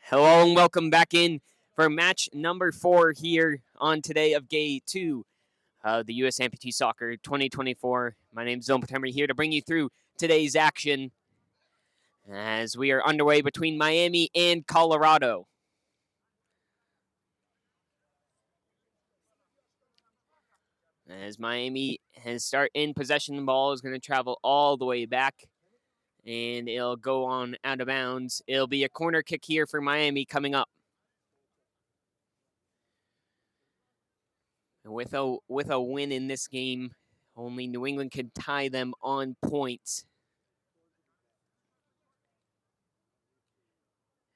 Hello and welcome back in for match number 4 here on today of Day 2 of the U.S. Amputee Soccer 2024. My name is Zone Potemri here to bring you through today's action as we are underway between Miami and Colorado. As Miami has start in possession, the ball is going to travel all the way back and it'll go on out of bounds. It'll be a corner kick here for Miami coming up. With a win in this game, only New England can tie them on points.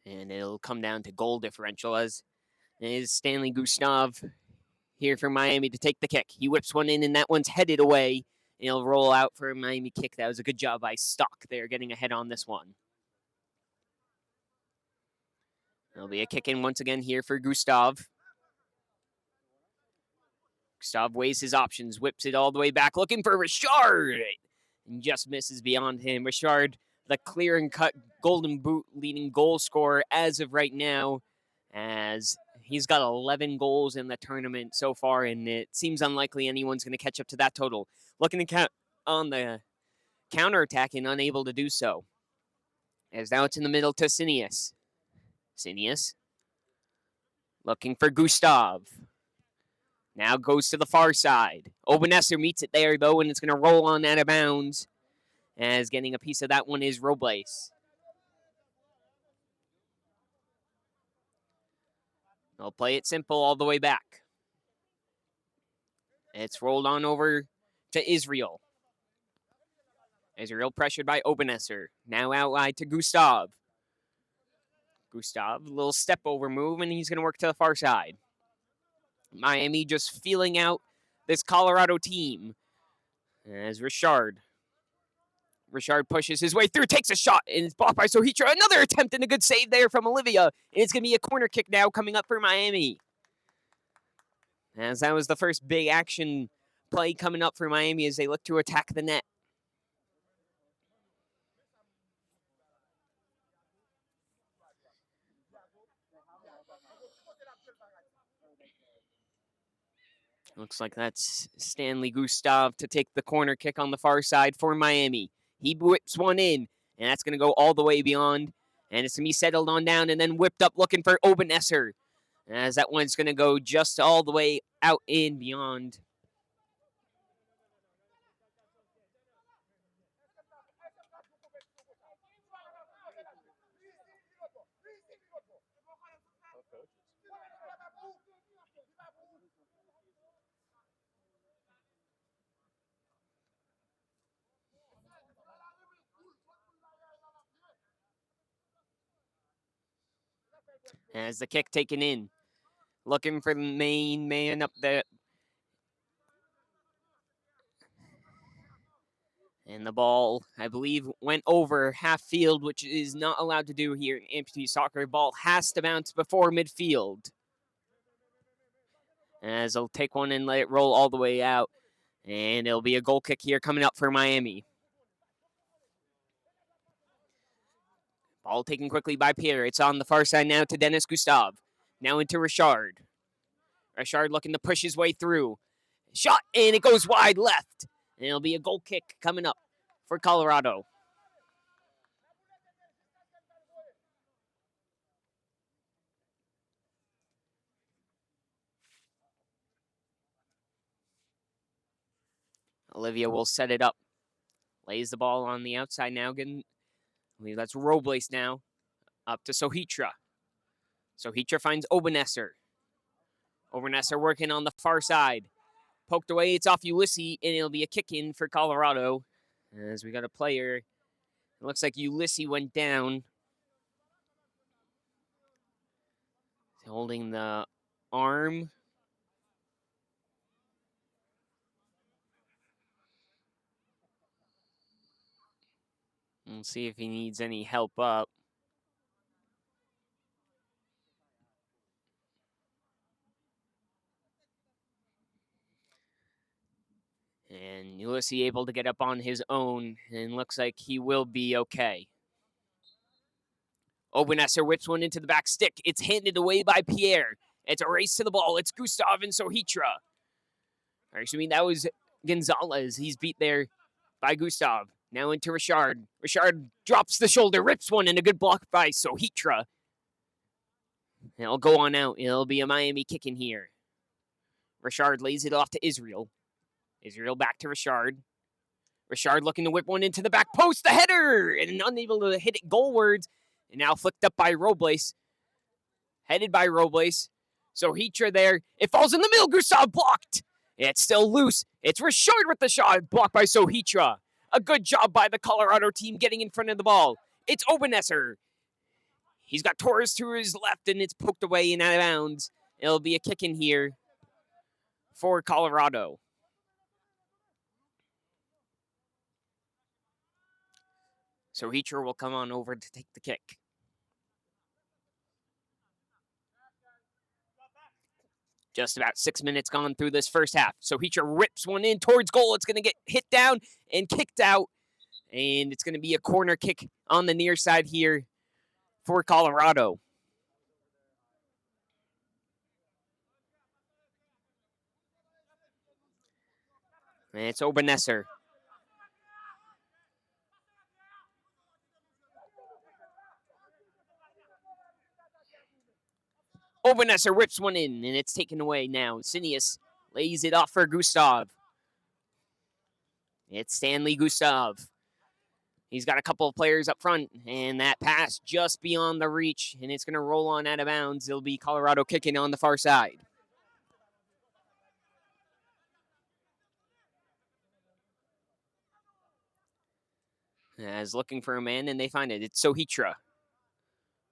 And it'll come down to goal differential as it is Stanley Gustav here for Miami to take the kick. He whips one in and that one's headed away. And he'll roll out for a Miami kick. That was a good job by Stock there getting ahead on this one. There'll be a kick in once again here for Gustav. Gustav weighs his options, whips it all the way back, looking for Richard, and just misses beyond him. Richard, the clear and cut Golden Boot leading goal scorer as of right now, as he's got 11 goals in the tournament so far, and it seems unlikely anyone's going to catch up to that total. Looking to count on the counterattack and unable to do so. As now it's in the middle to Cineas. Cineas looking for Gustav. Now goes to the far side. Obenesser meets it there, though, and it's going to roll on out of bounds. As getting a piece of that one is Robles. They'll play it simple all the way back. It's rolled on over to Israel. Israel pressured by Obenesser. Now out wide to Gustav. Gustav, a little step over move, and he's going to work to the far side. Miami just feeling out this Colorado team. As Richard pushes his way through, takes a shot, and it's blocked by Sohitra. Another attempt and a good save there from Olivia. And it's going to be a corner kick now coming up for Miami. As that was the first big action play coming up for Miami as they look to attack the net. Looks like that's Stanley Gustav to take the corner kick on the far side for Miami. He whips one in, and that's going to go all the way beyond. And it's going to be settled on down and then whipped up looking for Obenesser. As that one's going to go just all the way out in beyond. As the kick taken in. Looking for the main man up there. And the ball, I believe, went over half field, which is not allowed to do here in amputee soccer. Ball has to bounce before midfield. As they'll take one and let it roll all the way out. And it'll be a goal kick here coming up for Miami. Ball taken quickly by Pierre. It's on the far side now to Dennis Gustav. Now into Richard. Richard looking to push his way through. Shot, and it goes wide left. And it'll be a goal kick coming up for Colorado. Olivia will set it up. Lays the ball on the outside now. I believe that's Robles now. Up to Sohitra. Sohitra finds Obenesser. Obenesser working on the far side. Poked away, it's off Ulysses, and it'll be a kick in for Colorado. As we got a player. It looks like Ulysses went down. Holding the arm. We'll see if he needs any help up. And Ulysses able to get up on his own, and looks like he will be okay. Obenesser whips one into the back stick. It's handed away by Pierre. It's a race to the ball. It's Gustav and Sohitra. Or excuse me, that was Gonzalez. He's beat there by Gustav. Now into Richard. Richard drops the shoulder, rips one, and a good block by Sohitra. It'll go on out. It'll be a Miami kick in here. Richard lays it off to Israel. Israel back to Richard. Richard looking to whip one into the back post. The header! And unable to hit it goalwards. And now flicked up by Robles. Headed by Robles. Sohitra there. It falls in the middle. Gustav blocked. It's still loose. It's Richard with the shot. Blocked by Sohitra. A good job by the Colorado team getting in front of the ball. It's Obenesser. He's got Torres to his left, and it's poked away and out of bounds. It'll be a kick in here for Colorado. Sohitra will come on over to take the kick. Just about 6 minutes gone through this first half. Sohitra rips one in towards goal. It's going to get hit down and kicked out. And it's going to be a corner kick on the near side here for Colorado. And it's Obenesser. Obenesser whips one in, and it's taken away now. Sinius lays it off for Gustav. It's Stanley Gustav. He's got a couple of players up front, and that pass just beyond the reach, and it's going to roll on out of bounds. It'll be Colorado kicking on the far side. As looking for a man, and they find it. It's Sohitra.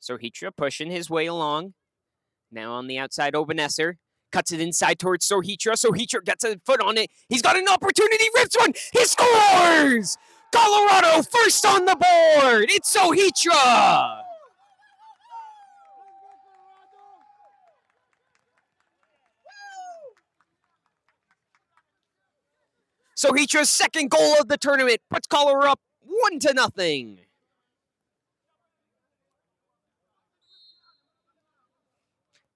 Sohitra pushing his way along. Now on the outside, Obenesser cuts it inside towards Sohitra. Sohitra gets a foot on it. He's got an opportunity. Rips one. He scores! Colorado first on the board. It's Sohitra. Sohitra's second goal of the tournament puts Colorado up 1-0.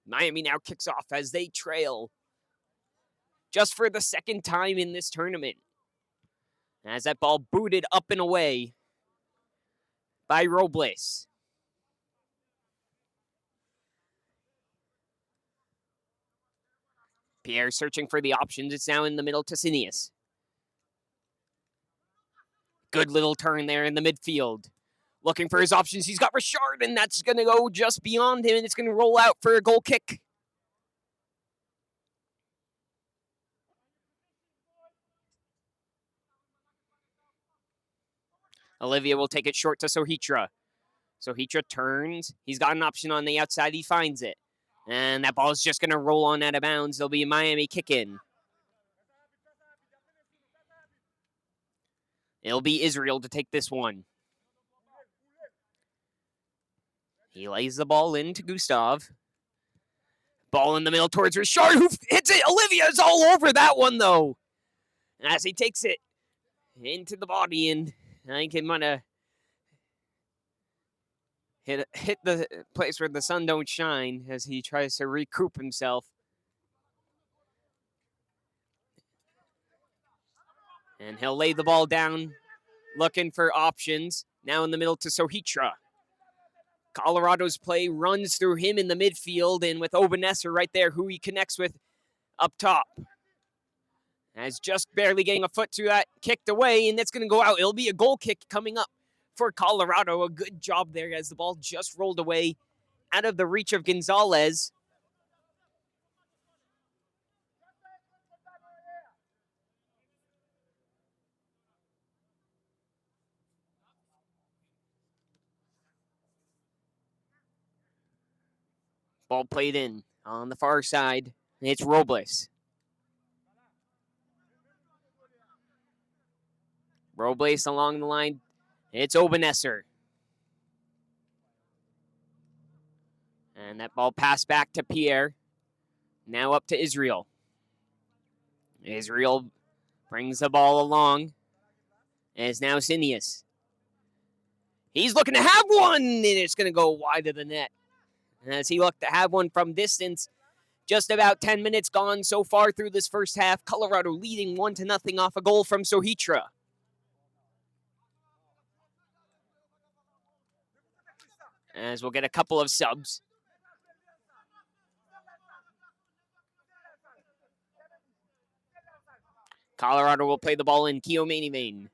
Miami now kicks off as they trail just for the second time in this tournament. As that ball booted up and away by Robles. Pierre searching for the options. It's now in the middle to Sinius. Good little turn there in the midfield. Looking for his options. He's got Richard, and that's going to go just beyond him, and it's going to roll out for a goal kick. Olivia will take it short to Sohitra. Sohitra turns. He's got an option on the outside. He finds it. And that ball is just going to roll on out of bounds. There'll be a Miami kick in. It'll be Israel to take this one. He lays the ball in to Gustav. Ball in the middle towards Richard, who hits it. Olivia's all over that one, though. As he takes it into the body, and I think he might have hit the place where the sun don't shine as he tries to recoup himself. And he'll lay the ball down, looking for options. Now in the middle to Sohitra. Colorado's play runs through him in the midfield, and with Obenesser right there, who he connects with up top. As just barely getting a foot to that, kicked away, and that's going to go out. It'll be a goal kick coming up for Colorado. A good job there as the ball just rolled away out of the reach of Gonzalez. Ball played in on the far side. It's Robles. Robles along the line. It's Obenesser. And that ball passed back to Pierre. Now up to Israel. Israel brings the ball along. And it's now Sinius. He's looking to have one, and it's going to go wide of the net. As he looked to have one from distance, just about 10 minutes gone so far through this first half. Colorado leading 1-0 off a goal from Sohitra. As we'll get a couple of subs. Colorado will play the ball in. Keo Mainivane.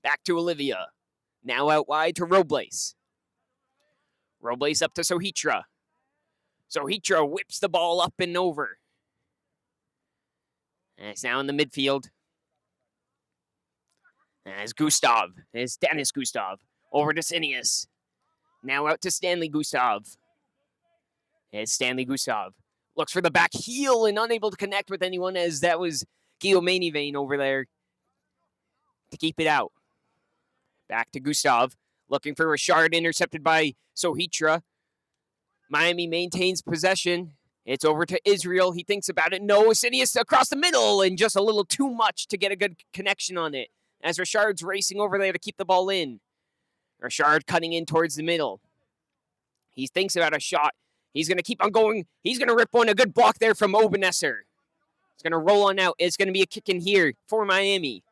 Back to Olivia. Now out wide to Robles. Robles up to Sohitra. Sohitra whips the ball up and over. And it's now in the midfield. As Gustav. It's Dennis Gustav. Over to Sinius. Now out to Stanley Gustav. It's Stanley Gustav. Looks for the back heel and unable to connect with anyone, as that was Keo Mainivane over there to keep it out. Back to Gustav. Looking for Richard, intercepted by Sohitra. Miami maintains possession. It's over to Israel. He thinks about it. No, Sinius across the middle, and just a little too much to get a good connection on it. As Richard's racing over there to keep the ball in. Richard cutting in towards the middle. He thinks about a shot. He's going to keep on going. He's going to rip one. A good block there from Obenesser. It's going to roll on out. It's going to be a kick in here for Miami.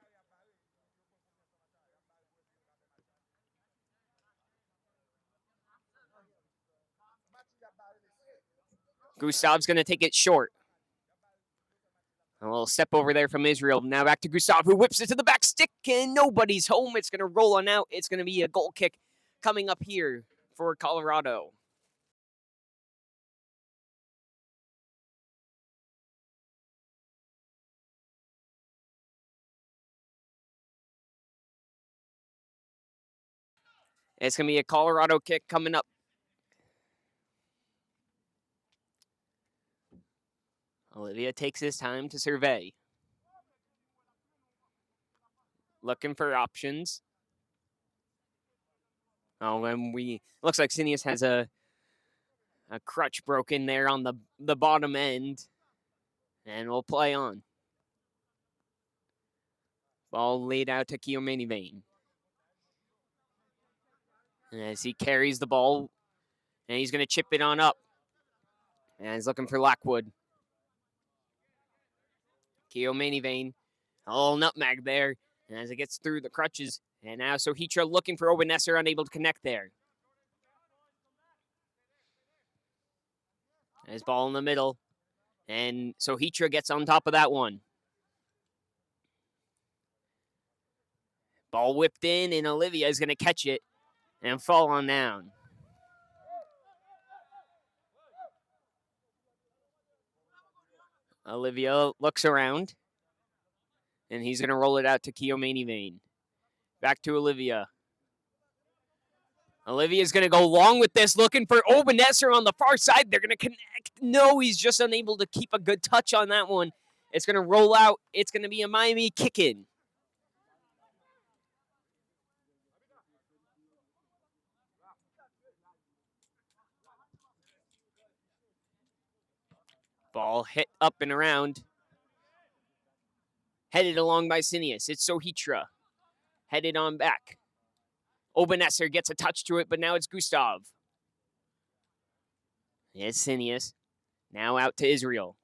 Gustav's going to take it short. A little step over there from Israel. Now back to Gustav, who whips it to the back stick, and nobody's home. It's going to roll on out. It's going to be a goal kick coming up here for Colorado. It's going to be a Colorado kick coming up. Olivia takes his time to survey. Looking for options. Oh, and looks like Sinius has a crutch broken there on the bottom end. And we'll play on. Ball laid out to Keo Mainivane. As he carries the ball, and he's going to chip it on up. And he's looking for Lockwood. Keo Mainivane, a little nutmeg there. And as it gets through the crutches, and now Sohitra looking for Obenesser, unable to connect there. His ball in the middle, and Sohitra gets on top of that one. Ball whipped in, and Olivia is going to catch it and fall on down. Olivia looks around, and he's going to roll it out to Keo Mainivane. Back to Olivia. Olivia's going to go long with this, looking for Obenesser on the far side. They're going to connect. No, he's just unable to keep a good touch on that one. It's going to roll out. It's going to be a Miami kick-in. Ball hit up and around. Headed along by Sinius. It's Sohitra. Headed on back. Obenesser gets a touch to it, but now it's Gustav. It's Sinius. Now out to Israel.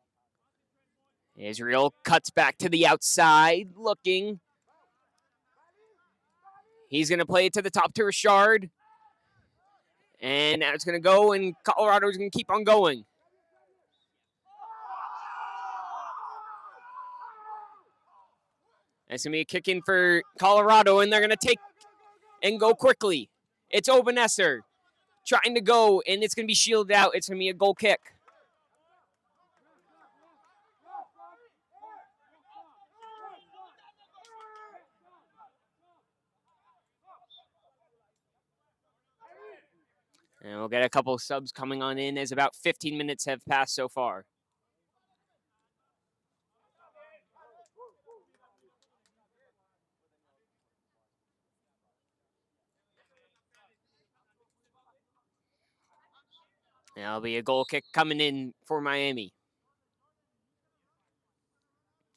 Israel cuts back to the outside, looking. He's going to play it to the top to Richard. And now it's going to go, and Colorado's going to keep on going. It's going to be a kick in for Colorado, and they're going to take and go quickly. It's Obenesser trying to go, and it's going to be shielded out. It's going to be a goal kick. And we'll get a couple of subs coming on in as about 15 minutes have passed so far. There'll be a goal kick coming in for Miami.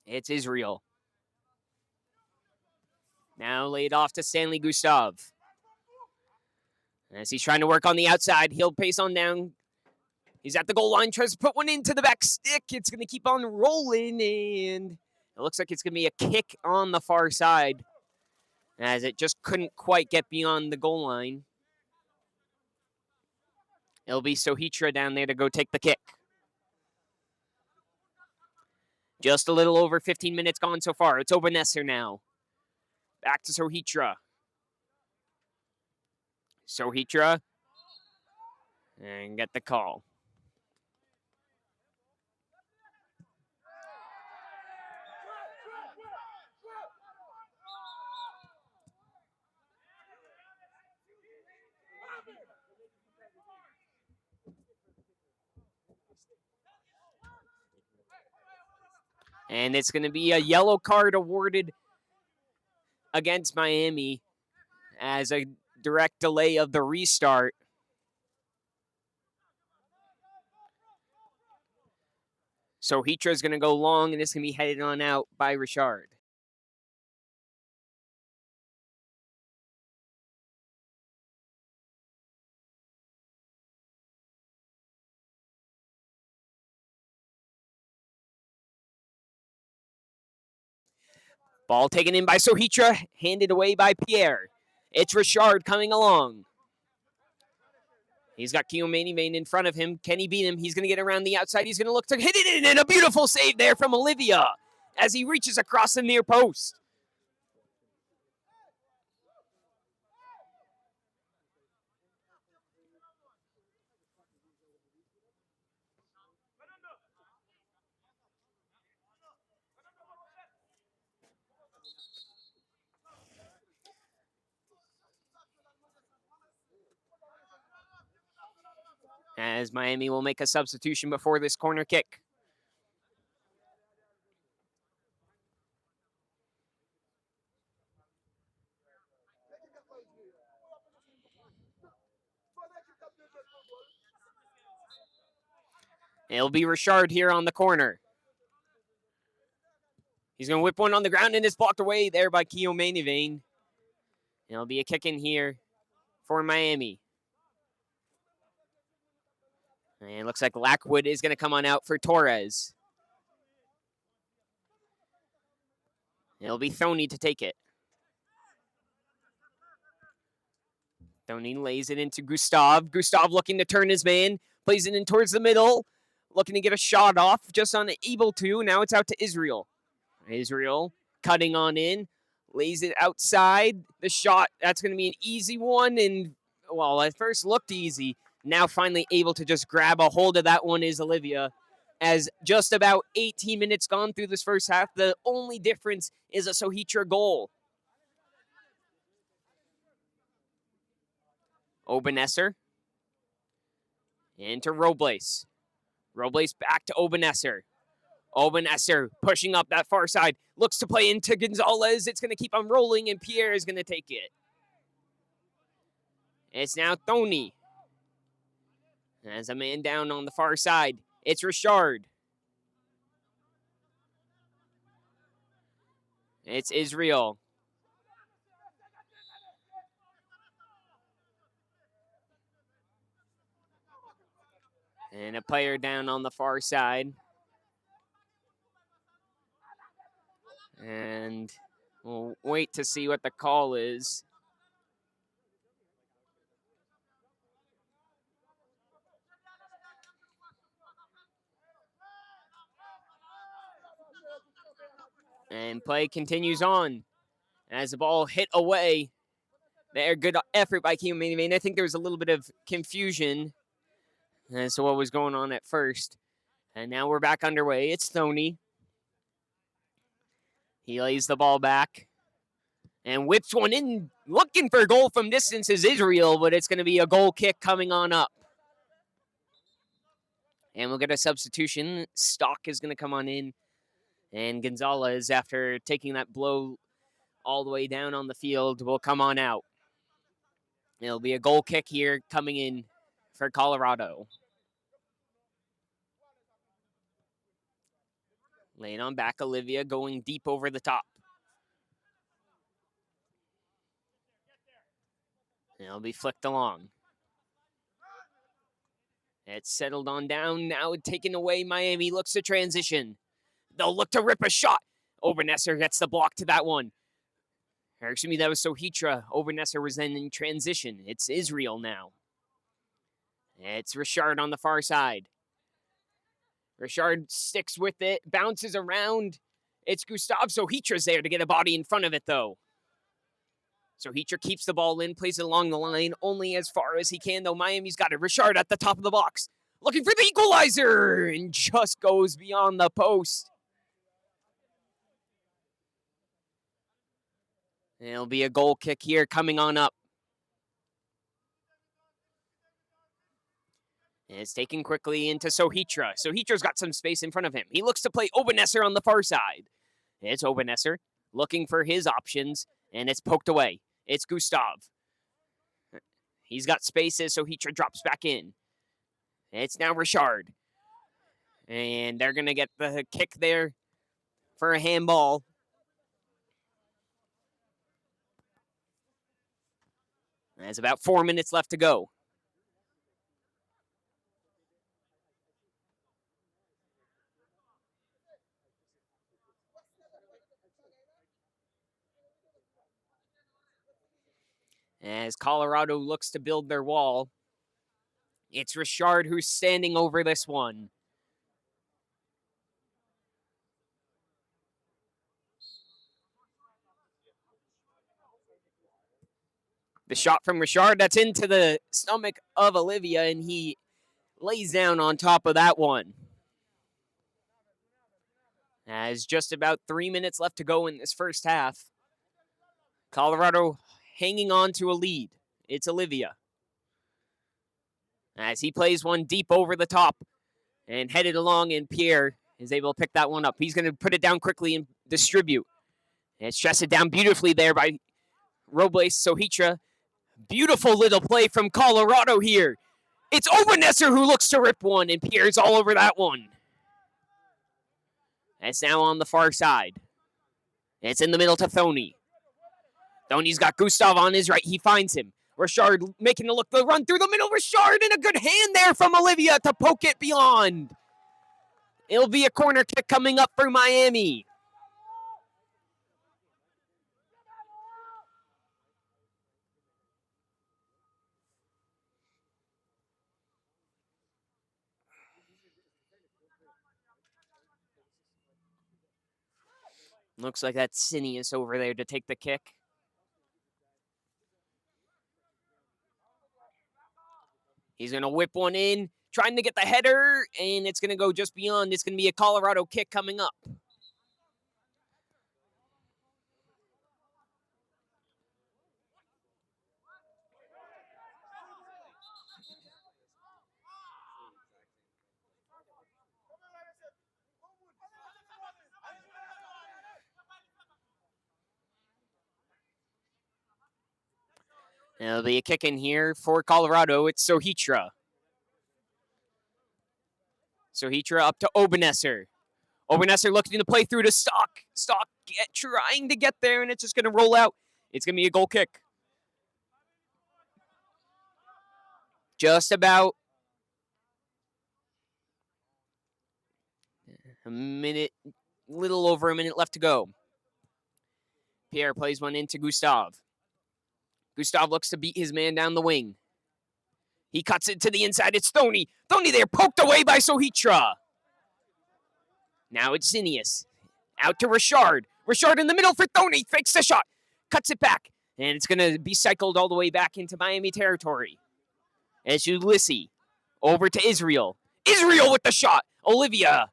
It's Israel. Now laid off to Stanley Gustav. As he's trying to work on the outside, he'll pace on down. He's at the goal line, tries to put one into the back stick. It's going to keep on rolling, and it looks like it's going to be a kick on the far side, as it just couldn't quite get beyond the goal line. It'll be Sohitra down there to go take the kick. Just a little over 15 minutes gone so far. It's Obenesser now. Back to Sohitra. Sohitra. And get the call. And it's going to be a yellow card awarded against Miami as a direct delay of the restart. So Hitra is going to go long, and it's going to be headed on out by Richard. Ball taken in by Sohitra, handed away by Pierre. It's Richard coming along. He's got Keomani in front of him. Can he beat him? He's going to get around the outside. He's going to look to hit it in, and a beautiful save there from Olivia as he reaches across the near post. As Miami will make a substitution before this corner kick. It'll be Richard here on the corner. He's going to whip one on the ground, and it's blocked away there by Keomani. It'll be a kick in here for Miami. And it looks like Lackwood is going to come on out for Torres. It'll be Thoney to take it. Thoney lays it into Gustav. Gustav looking to turn his man. Plays it in towards the middle. Looking to get a shot off. Just unable to. Now it's out to Israel. Israel cutting on in. Lays it outside. The shot, that's going to be an easy one. And, well, at first looked easy. Now finally able to just grab a hold of that one is Olivia. As just about 18 minutes gone through this first half, the only difference is a Sohitra goal. Obenesser. Into Robles. Robles back to Obenesser. Obenesser pushing up that far side. Looks to play into Gonzalez. It's going to keep on rolling, and Pierre is going to take it. It's now Thoney. As a man down on the far side, it's Richard. It's Israel. And a player down on the far side. And we'll wait to see what the call is. And play continues on as the ball hit away. There, good effort by Keomani. I think there was a little bit of confusion as to what was going on at first. And now we're back underway. It's Thoney. He lays the ball back and whips one in. Looking for a goal from distance is Israel, but it's going to be a goal kick coming on up. And we'll get a substitution. Stock is going to come on in. And Gonzalez, after taking that blow all the way down on the field, will come on out. It'll be a goal kick here coming in for Colorado. Laying on back, Olivia going deep over the top. It'll be flicked along. It's settled on down. Now taken away. Miami looks to transition. They'll look to rip a shot. Obernesser gets the block to that one. Or excuse me, that was Sohitra. Obernesser was then in transition. It's Israel now. It's Richard on the far side. Richard sticks with it, bounces around. It's Gustav. Sohitra's there to get a body in front of it, though. Sohitra keeps the ball in, plays it along the line, only as far as he can, though. Miami's got it. Richard at the top of the box, looking for the equalizer, and just goes beyond the post. It'll be a goal kick here coming on up. And it's taken quickly into Sohitra. Sohitra's got some space in front of him. He looks to play Obernesser on the far side. It's Obernesser looking for his options, and it's poked away. It's Gustav. He's got spaces, Sohitra drops back in. It's now Richard. And they're going to get the kick there for a handball. There's about 4 minutes left to go. As Colorado looks to build their wall, it's Richard who's standing over this one. The shot from Richard, that's into the stomach of Olivia, and he lays down on top of that one. As just about 3 minutes left to go in this first half. Colorado hanging on to a lead. It's Olivia. As he plays one deep over the top and headed along, and Pierre is able to pick that one up. He's going to put it down quickly and distribute. And it's chested down beautifully there by Robles Sohitra. Beautiful little play from Colorado here. It's Obernesser who looks to rip one, and Pierre's all over that one. It's now on the far side. It's in the middle to Thony. Thony's got Gustav on his right. He finds him. Richard making a look, the run through the middle. Richard, and a good hand there from Olivia to poke it beyond. It'll be a corner kick coming up for Miami. Looks like that's Cineas over there to take the kick. He's going to whip one in, trying to get the header, and it's going to go just beyond. It's going to be a Colorado kick coming up. There'll be a kick in here for Colorado. It's Sohitra. Sohitra up to Obernesser. Obernesser looking to play through to Stock. Stock trying to get there, and it's just going to roll out. It's going to be a goal kick. Just about a minute, little over a minute left to go. Pierre plays one into Gustav. Gustav looks to beat his man down the wing. He cuts it to the inside. It's Thony. Thony there, poked away by Sohitra. Now it's Cineas. Out to Richard. Richard in the middle for Thony. Fakes the shot. Cuts it back. And it's going to be cycled all the way back into Miami territory. It's Ulysses. Over to Israel. Israel with the shot. Olivia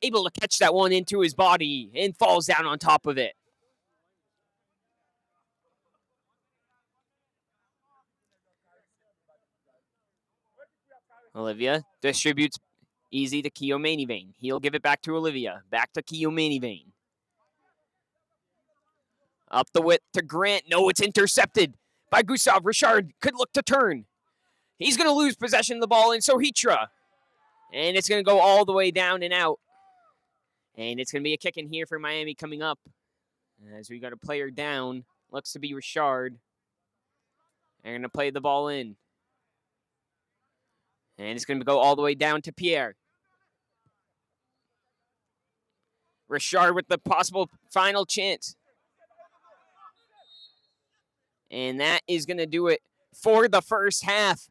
able to catch that one into his body and falls down on top of it. Olivia distributes easy to Keo Manivane. He'll give it back to Olivia. Back to Keo Manivane. Up the width to Grant. No, it's intercepted by Gustav. Richard could look to turn. He's going to lose possession of the ball in Sohitra. And it's going to go all the way down and out. And it's going to be a kick in here for Miami coming up. As we got a player down. Looks to be Richard. They're going to play the ball in. And it's going to go all the way down to Pierre. Richard with the possible final chance. And that is going to do it for the first half.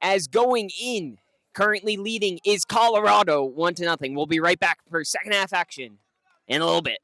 As going in, currently leading is Colorado 1-0. We'll be right back for second half action in a little bit.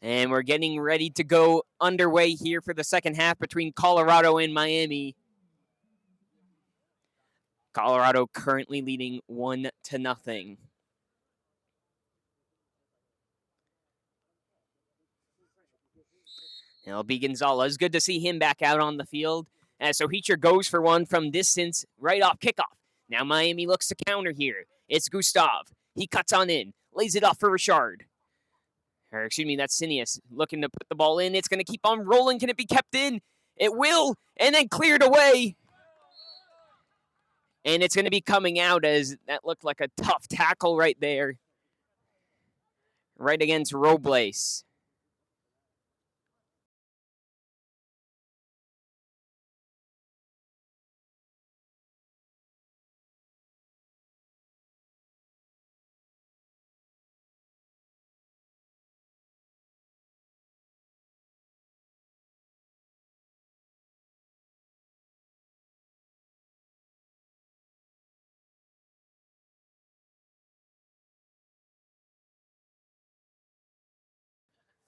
And we're getting ready to go underway here for the second half between Colorado and Miami. Colorado currently leading 1-0. It'll be Gonzalez. Good to see him back out on the field. As Sohicha goes for one from distance right off kickoff. Now Miami looks to counter here. It's Gustav. He cuts on in. Lays it off for Richard. Or excuse me, that's Sinius looking to put the ball in. It's going to keep on rolling. Can it be kept in? It will. And then cleared away. And it's going to be coming out as that looked like a tough tackle right there. Right against Robles.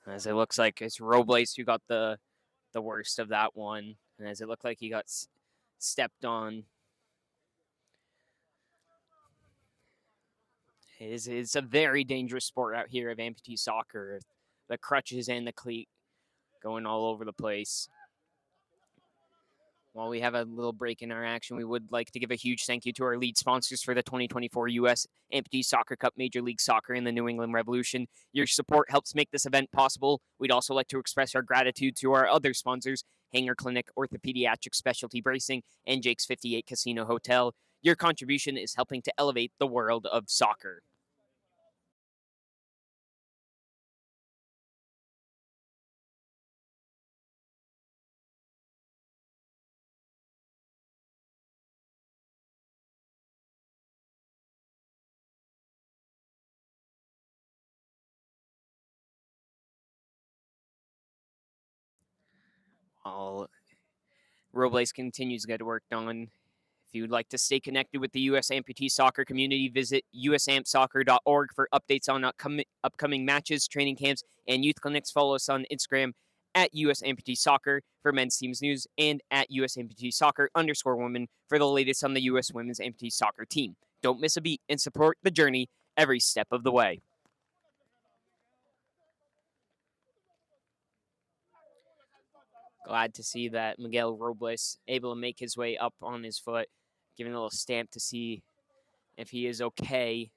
As it looks like it's Robles who got the worst of that one. And as it looked like he got stepped on. It's a very dangerous sport out here of amputee soccer. The crutches and the cleat going all over the place. While we have a little break in our action, we would like to give a huge thank you to our lead sponsors for the 2024 U.S. Amputee Soccer Cup, Major League Soccer, and the New England Revolution. Your support helps make this event possible. We'd also like to express our gratitude to our other sponsors, Hanger Clinic, Orthopediatric Specialty Bracing, and Jake's 58 Casino Hotel. Your contribution is helping to elevate the world of soccer. Robles continues to get worked on. If you would like to stay connected with the U.S. Amputee Soccer community, visit usampsoccer.org for updates on upcoming matches, training camps, and youth clinics. Follow us on Instagram at US Amputee Soccer for men's teams news and at US Amputee Soccer_women for the latest on the U.S. women's amputee soccer team. Don't miss a beat and support the journey every step of the way. Glad to see that Miguel Robles able to make his way up on his foot, giving a little stamp to see if he is okay.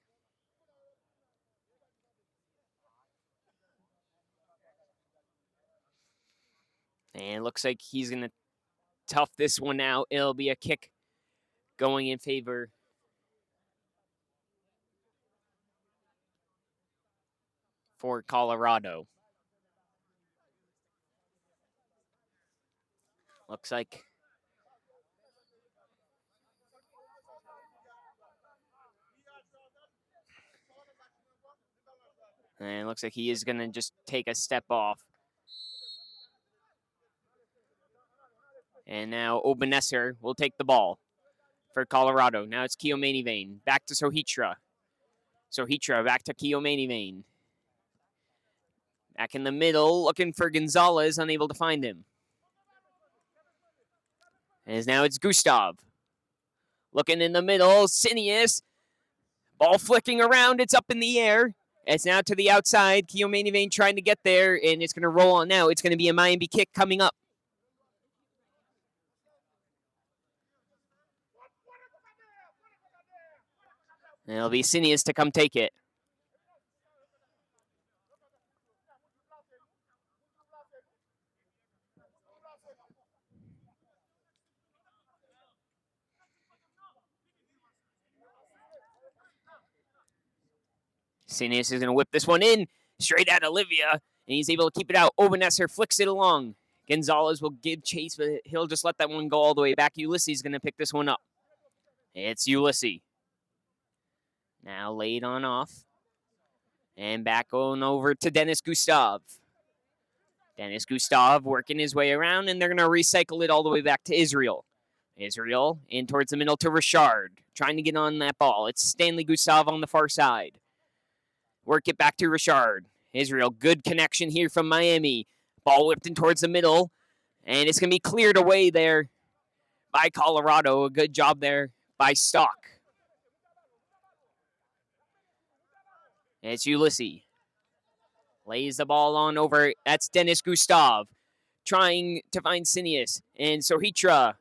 And it looks like he's going to tough this one out. It'll be a kick going in favor for Colorado. Looks like and it looks like he is going to just take a step off. And now Obenesser will take the ball for Colorado. Now it's Keomanivane. Back to Sohitra. Sohitra back to Keomanivane. Back in the middle, looking for Gonzalez, unable to find him. And now it's Gustav. Looking in the middle, Sinius. Ball flicking around, it's up in the air. It's now to the outside. Keomanivane trying to get there, and it's going to roll on now. It's going to be a Miami kick coming up. And it'll be Sinius to come take it. Sinius is going to whip this one in straight at Olivia, and he's able to keep it out. Obenesser flicks it along. Gonzalez will give chase, but he'll just let that one go all the way back. Ulysses is going to pick this one up. It's Ulysses. Now laid on off. And back on over to Dennis Gustav. Dennis Gustav working his way around, and they're going to recycle it all the way back to Israel. Israel in towards the middle to Richard, trying to get on that ball. It's Stanley Gustav on the far side. Work it back to Richard. Israel, good connection here from Miami. Ball whipped in towards the middle, and it's going to be cleared away there by Colorado. A good job there by Stock. It's Ulysses. Lays the ball on over. That's Dennis Gustav trying to find Sinius and Sohitra.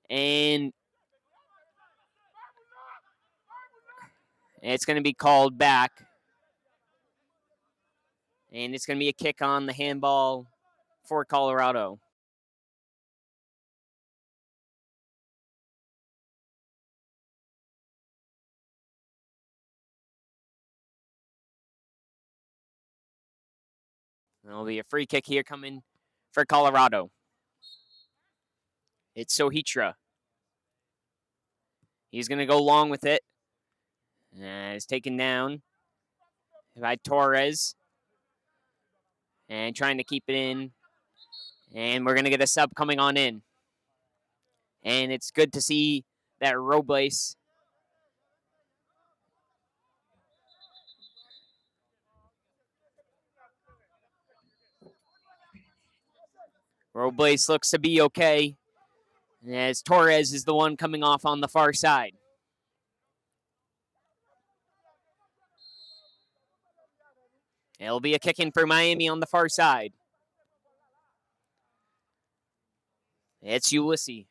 And it's going to be called back. And it's going to be a kick on the handball for Colorado. There'll be a free kick here coming for Colorado. It's Sohitra. He's going to go long with it. It's taken down by Torres. And trying to keep it in. And we're going to get a sub coming on in. And it's good to see that Robles looks to be okay, as Torres is the one coming off on the far side. It'll be a kick in for Miami on the far side. It's Ulysses.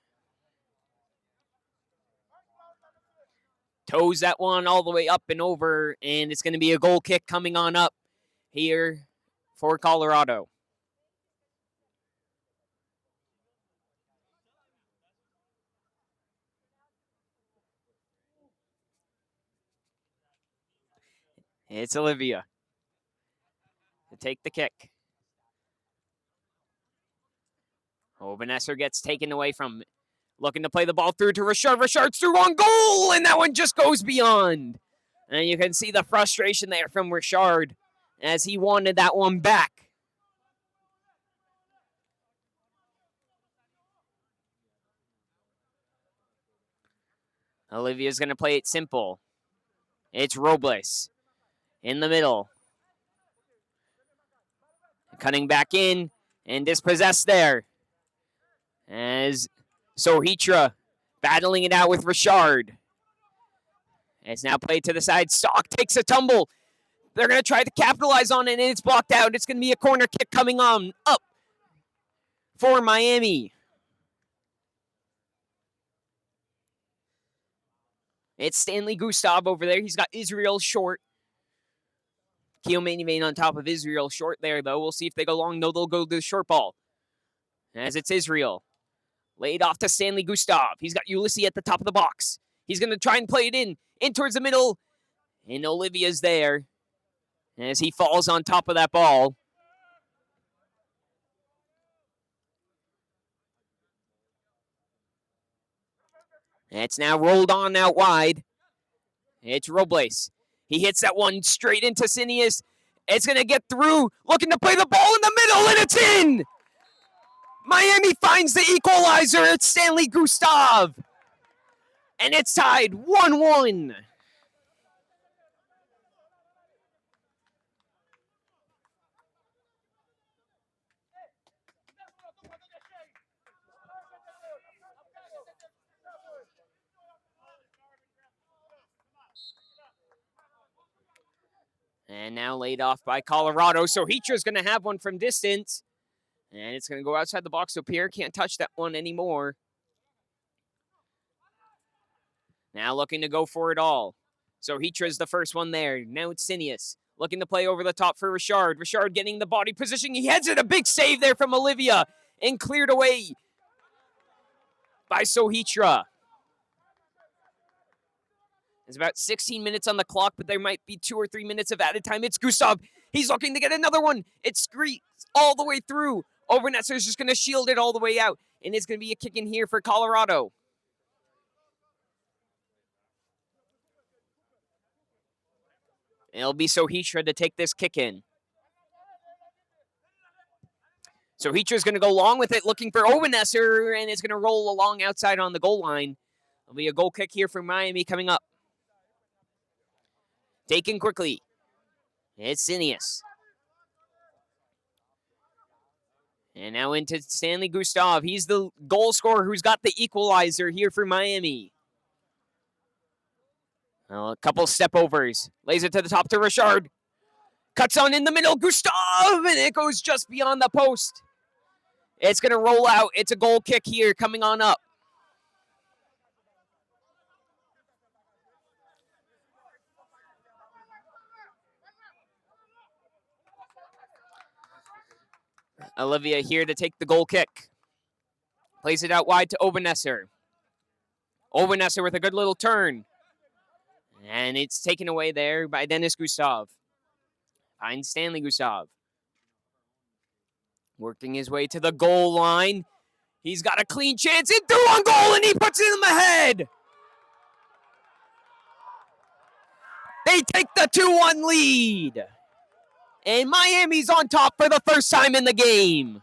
Toes that one all the way up and over, and it's going to be a goal kick coming on up here for Colorado. It's Olivia to take the kick. Vanessa gets taken away from it. Looking to play the ball through to Richard. Richard's through on goal, and that one just goes beyond. And you can see the frustration there from Richard as he wanted that one back. Olivia's going to play it simple. It's Robles in the middle. Cutting back in and dispossessed there. As Sohitra battling it out with Richard. It's now played to the side. Stock takes a tumble. They're going to try to capitalize on it, and it's blocked out. It's going to be a corner kick coming on up for Miami. It's Stanley Gustav over there. He's got Israel short. Keel Main on top of Israel short there, though. We'll see if they go long. No, they'll go to the short ball. As it's Israel. Laid off to Stanley Gustav. He's got Ulysses at the top of the box. He's going to try and play it in towards the middle. And Olivia's there as he falls on top of that ball. And it's now rolled on out wide. It's Robles. He hits that one straight into Sinius. It's going to get through. Looking to play the ball in the middle, and it's in! Miami finds the equalizer. It's Stanley Gustav. And it's tied 1-1. And now laid off by Colorado. So Sohitra's going to have one from distance. And it's going to go outside the box, so Pierre can't touch that one anymore. Now looking to go for it all. So Sohitra's the first one there. Now it's Sinius. Looking to play over the top for Richard. Richard getting the body position. He heads it. A big save there from Olivia. And cleared away by Sohitra. There's about 16 minutes on the clock, but there might be 2 or 3 minutes of added time. It's Gustav. He's looking to get another one. It screams all the way through. Overnetzer is just going to shield it all the way out. And it's going to be a kick in here for Colorado. It'll be Sohitra to take this kick in. Sohitra's going to go long with it, looking for Overnetzer, and it's going to roll along outside on the goal line. There'll be a goal kick here for Miami coming up. Taken quickly. It's Sinius. And now into Stanley Gustav. He's the goal scorer who's got the equalizer here for Miami. Well, a couple step overs. Lays it to the top to Richard. Cuts on in the middle. Gustav! And it goes just beyond the post. It's going to roll out. It's a goal kick here coming on up. Olivia here to take the goal kick. Plays it out wide to Obenesser. Obenesser with a good little turn. And it's taken away there by Dennis Gustav. Finds Stanley Gustav. Working his way to the goal line. He's got a clean chance. It through on goal, and he puts it in the head. They take the 2-1 lead. And Miami's on top for the first time in the game.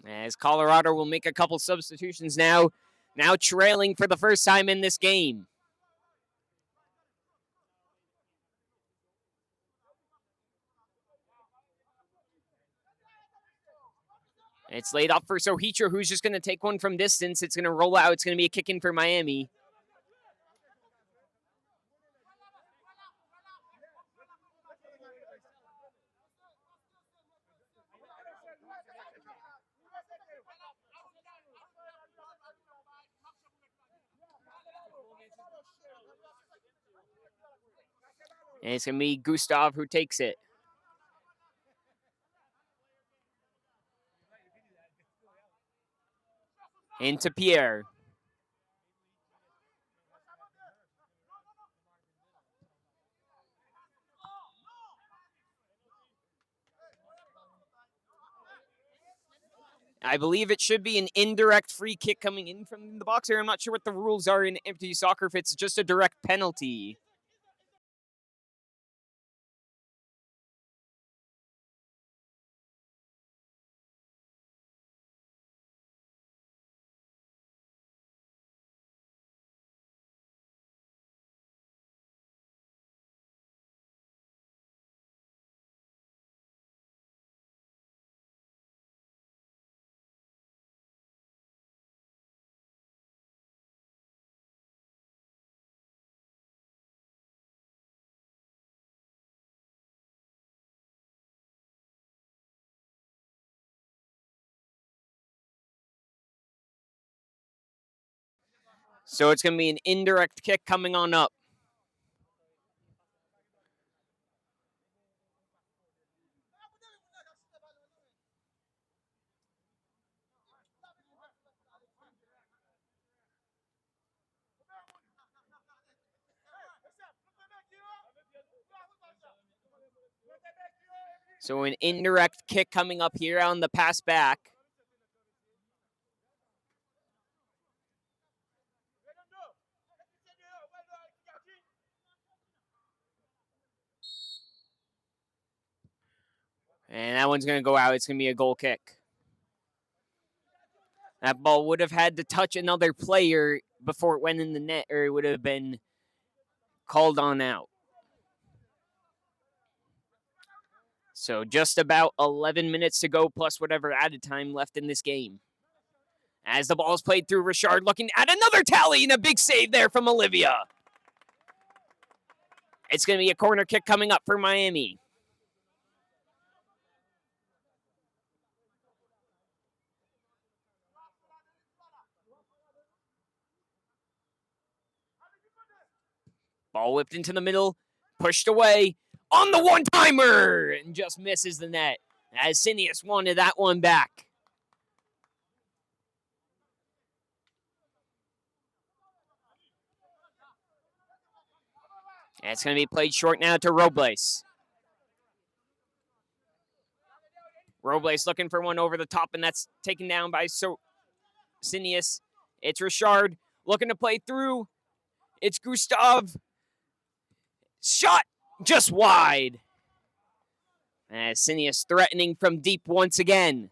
As Colorado will make a couple substitutions now trailing for the first time in this game. It's laid off for Sohicha, who's just going to take one from distance. It's going to roll out. It's going to be a kick in for Miami. And it's going to be Gustav who takes it. Into Pierre. I believe it should be an indirect free kick coming in from the box here. I'm not sure what the rules are in empty soccer, if it's just a direct penalty. So it's going to be an indirect kick coming on up. So an indirect kick coming up here on the pass back. And that one's going to go out. It's going to be a goal kick. That ball would have had to touch another player before it went in the net, or it would have been called on out. So just about 11 minutes to go, plus whatever added time left in this game. As the ball is played through, Richard looking at another tally and a big save there from Olivia. It's going to be a corner kick coming up for Miami. Ball whipped into the middle, pushed away on the one-timer, and just misses the net. As Cineas wanted that one back. And it's going to be played short now to Robles. Robles looking for one over the top, and that's taken down by Cineas. It's Richard looking to play through. It's Gustav. Shot just wide. As Cineas threatening from deep once again.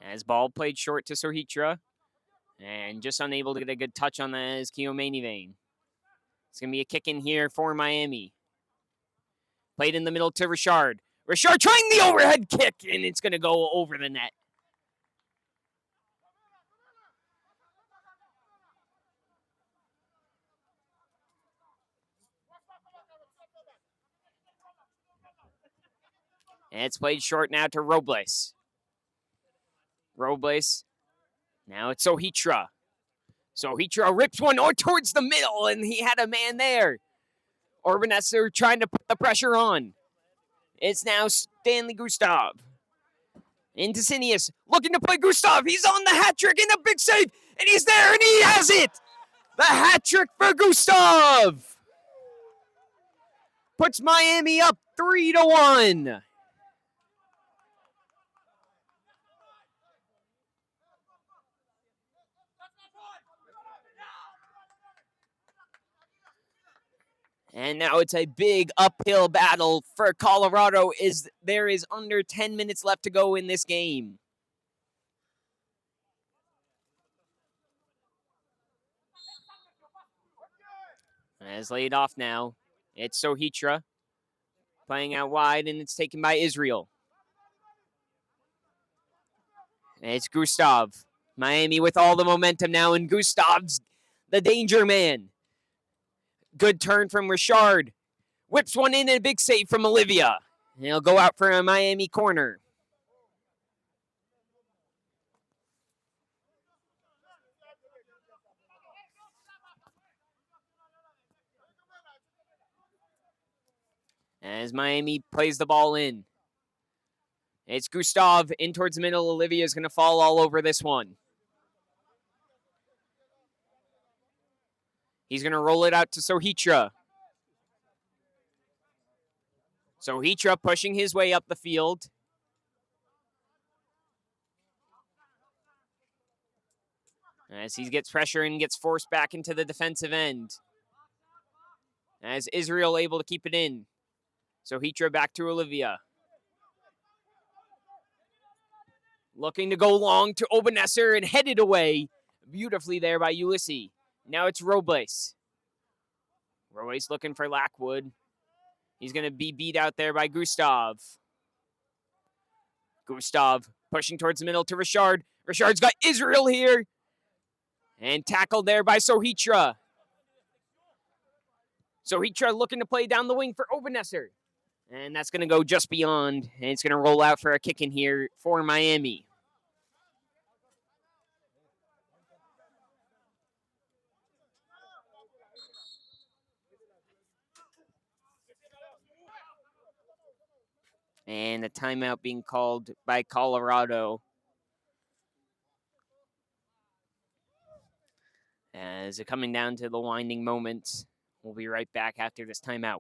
As ball played short to Sohitra. And just unable to get a good touch on that is Keomanivane. It's going to be a kick in here for Miami. Played in the middle to Richard. Richard trying the overhead kick, and it's going to go over the net. And it's played short now to Robles. Robles. Now it's Sohitra. Sohitra rips one towards the middle, and he had a man there. Orbanesser trying to put the pressure on. It's now Stanley Gustav. Into Cineas, looking to play Gustav. He's on the hat trick and a big save, and he's there, and he has it. The hat trick for Gustav puts Miami up 3-1. And now it's a big uphill battle for Colorado as there is under 10 minutes left to go in this game. As laid off now, it's Sohitra playing out wide, and it's taken by Israel. And it's Gustav. Miami with all the momentum now, and Gustav's the danger man. Good turn from Richard. Whips one in and a big save from Olivia. And he'll go out for a Miami corner. As Miami plays the ball in. It's Gustav in towards the middle. Olivia is going to fall all over this one. He's going to roll it out to Sohitra. Sohitra pushing his way up the field. As he gets pressure and gets forced back into the defensive end. As Israel able to keep it in. Sohitra back to Olivia. Looking to go long to Obenesser and headed away beautifully there by Ulysses. Now it's Robles. Robles looking for Lackwood. He's going to be beat out there by Gustav. Gustav pushing towards the middle to Richard. Richard's got Israel here. And tackled there by Sohitra. Sohitra looking to play down the wing for Obenesser. And that's going to go just beyond. And it's going to roll out for a kick in here for Miami. And a timeout being called by Colorado. As it coming down to the winding moments. We'll be right back after this timeout.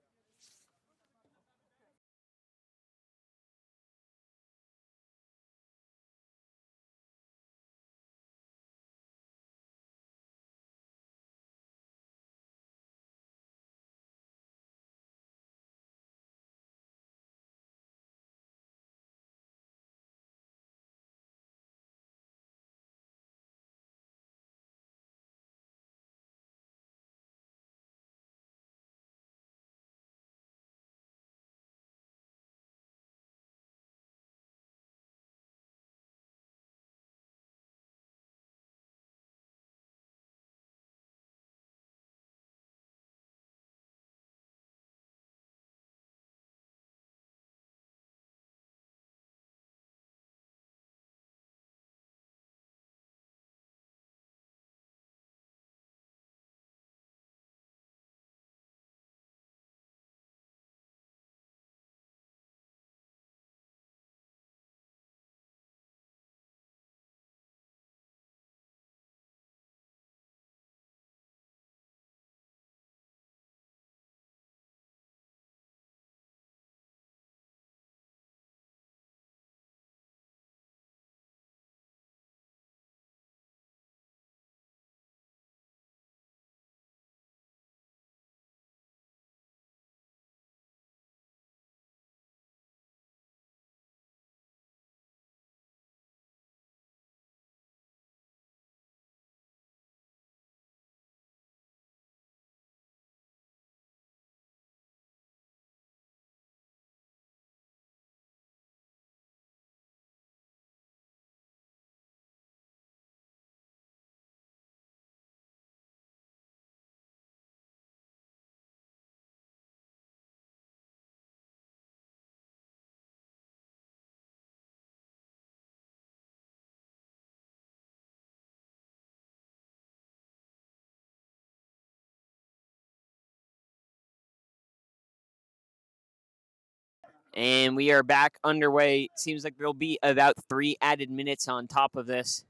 And we are back underway. Seems like there'll be about 3 added minutes on top of this.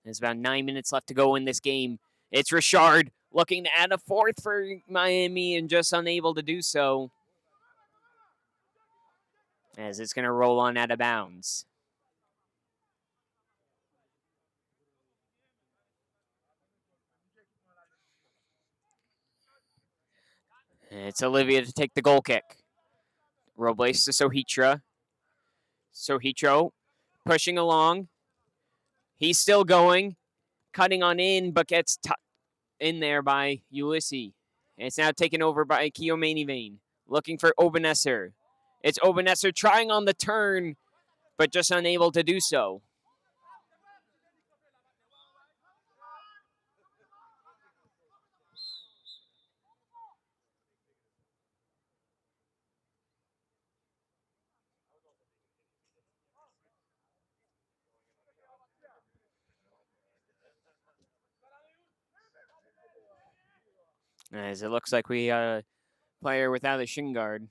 There's about 9 minutes left to go in this game. It's Richard looking to add a fourth for Miami and just unable to do so, as it's going to roll on out of bounds. It's Olivia to take the goal kick. Robles to Sohitra. Sohitro pushing along. He's still going, cutting on in, but gets in there by Ulysses. And it's now taken over by Keomanivane, looking for Obenesser. It's Obenesser trying on the turn, but just unable to do so. As it looks like we player without a shin guard.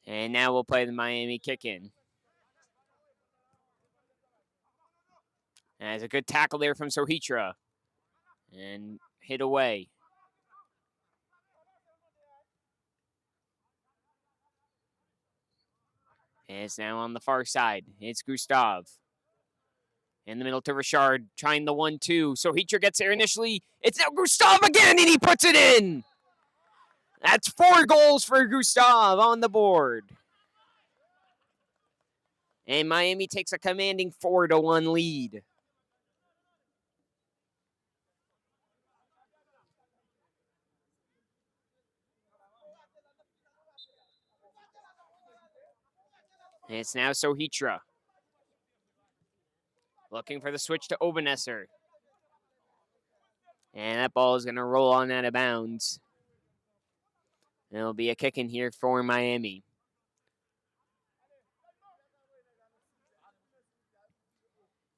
And now we'll play the Miami kick in. As a good tackle there from Sohitra. And hit away. And it's now on the far side. It's Gustav. In the middle to Richard, trying the 1-2. Sohitra gets there initially. It's now Gustav again, and he puts it in. That's 4 goals for Gustav on the board. And Miami takes a commanding 4-1 lead. And it's now Sohitra. Looking for the switch to Obenesser. And that ball is going to roll on out of bounds. And it'll be a kick in here for Miami.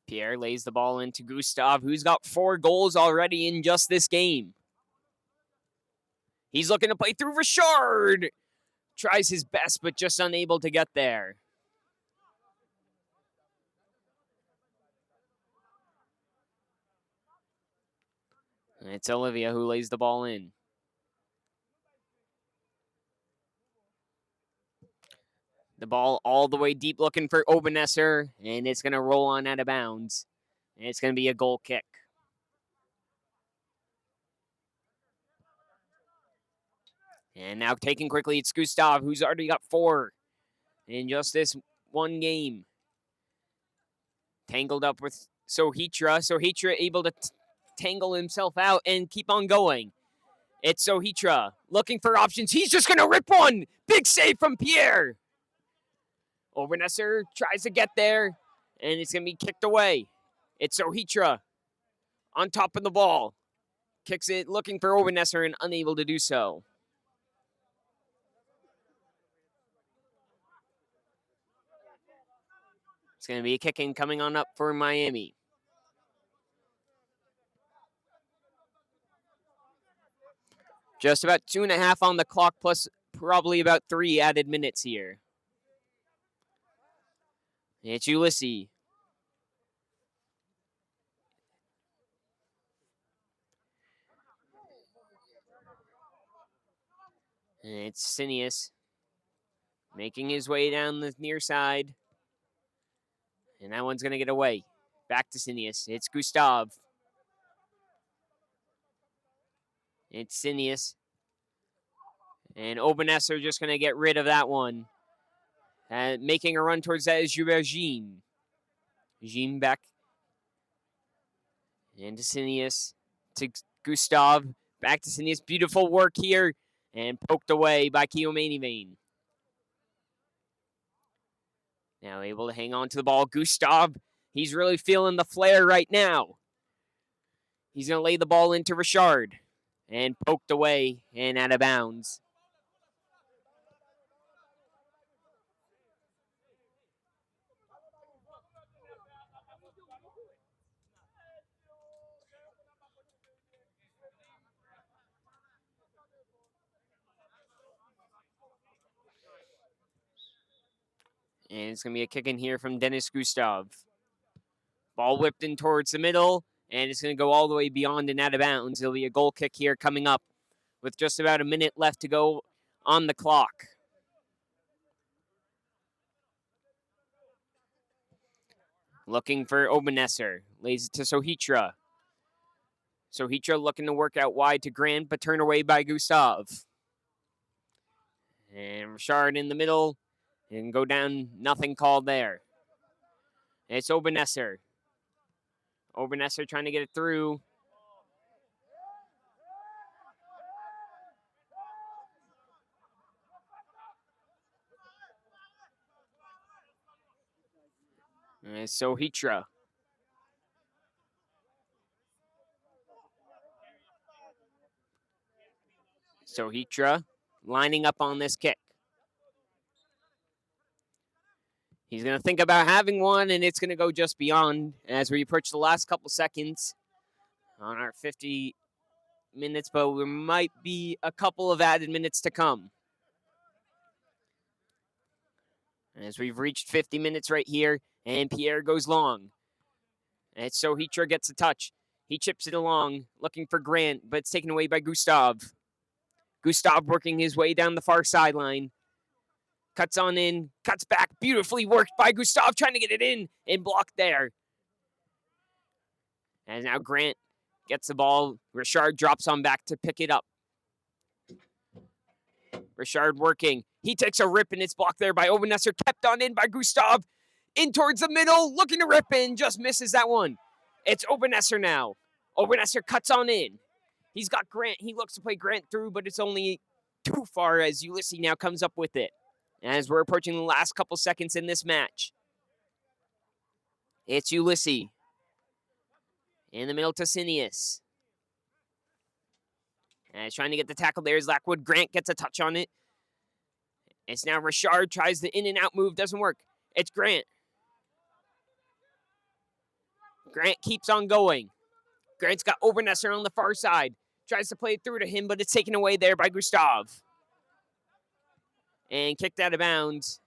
Pierre lays the ball into Gustav, who's got 4 goals already in just this game. He's looking to play through Richard. Tries his best, but just unable to get there. And it's Olivia who lays the ball in. The ball all the way deep looking for Obenesser, and it's going to roll on out of bounds. And it's going to be a goal kick. And now taking quickly, it's Gustav, who's already got 4 in just this one game. Tangled up with Sohitra. Sohitra able to tangle himself out and keep on going. It's Sohitra looking for options. He's just going to rip one. Big save from Pierre. Obenesser tries to get there, and it's going to be kicked away. It's Sohitra on top of the ball. Kicks it, looking for Obenesser, and unable to do so. It's going to be a kick in coming on up for Miami. Just about 2.5 on the clock, plus probably about 3 added minutes here. It's Ulysses. And it's Cineas making his way down the near side. And that one's going to get away. Back to Cineas. It's Gustav. It's Cineas. And Obenesser just going to get rid of that one. Making a run towards that is Jean. Jean back. And to Cineas. To Gustav. Back to Cineas. Beautiful work here. And poked away by Keomanivane. Now able to hang on to the ball. Gustav, he's really feeling the flare right now. He's going to lay the ball into Richard. And poked away and out of bounds. And it's going to be a kick in here from Dennis Gustav. Ball whipped in towards the middle, and it's going to go all the way beyond and out of bounds. It'll be a goal kick here coming up with just about a minute left to go on the clock. Looking for Obenesser. Lays it to Sohitra. Sohitra looking to work out wide to Grant, but turned away by Gustav. And Richard in the middle. And go down, nothing called there. It's Obenesser. Obenesser trying to get it through. And it's Sohitra. Sohitra lining up on this kick. He's going to think about having one, and it's going to go just beyond as we approach the last couple seconds on our 50 minutes, but there might be a couple of added minutes to come. As we've reached 50 minutes right here, and Pierre goes long. And Sohitra gets a touch. He chips it along, looking for Grant, but it's taken away by Gustav. Gustav working his way down the far sideline. Cuts on in, cuts back, beautifully worked by Gustav, trying to get it in and blocked there. And now Grant gets the ball. Richard drops on back to pick it up. Richard working. He takes a rip and it's blocked there by Obenesser. Kept on in by Gustav. In towards the middle, looking to rip in, just misses that one. It's Obenesser now. Obenesser cuts on in. He's got Grant. He looks to play Grant through, but it's only too far as Ulysses now comes up with it. As we're approaching the last couple seconds in this match. It's Ulysses. In the middle to Cineas. And he's trying to get the tackle. There's Lackwood. Grant gets a touch on it. It's now Richard. Tries the in and out move. Doesn't work. It's Grant. Grant keeps on going. Grant's got Obenesser on the far side. Tries to play it through to him, but it's taken away there by Gustav. And kicked out of bounds.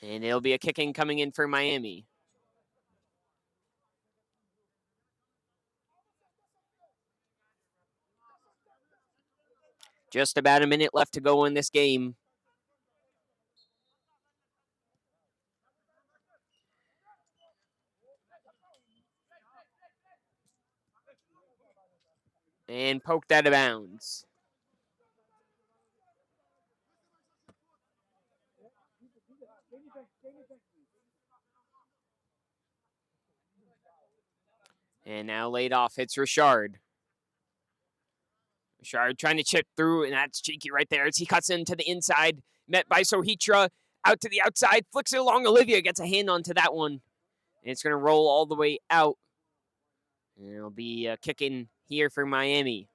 And it'll be a kicking coming in for Miami. Just about a minute left to go in this game. And poked out of bounds. And now laid off. It's Richard. Richard trying to chip through, and that's cheeky right there as he cuts into the inside. Met by Sohitra. Out to the outside. Flicks it along. Olivia gets a hand onto that one. And it's going to roll all the way out. And it'll be a kick in here for Miami.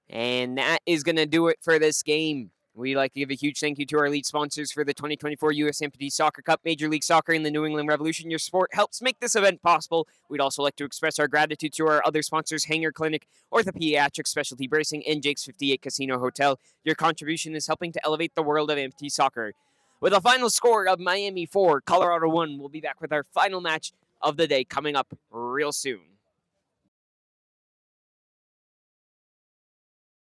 And that is going to do it for this game. We'd like to give a huge thank you to our lead sponsors for the 2024 U.S. Amputee Soccer Cup, Major League Soccer, and the New England Revolution. Your support helps make this event possible. We'd also like to express our gratitude to our other sponsors, Hanger Clinic, Orthopediatric Specialty Bracing, and Jake's 58 Casino Hotel. Your contribution is helping to elevate the world of amputee soccer. With a final score of Miami 4, Colorado 1, we'll be back with our final match of the day coming up real soon.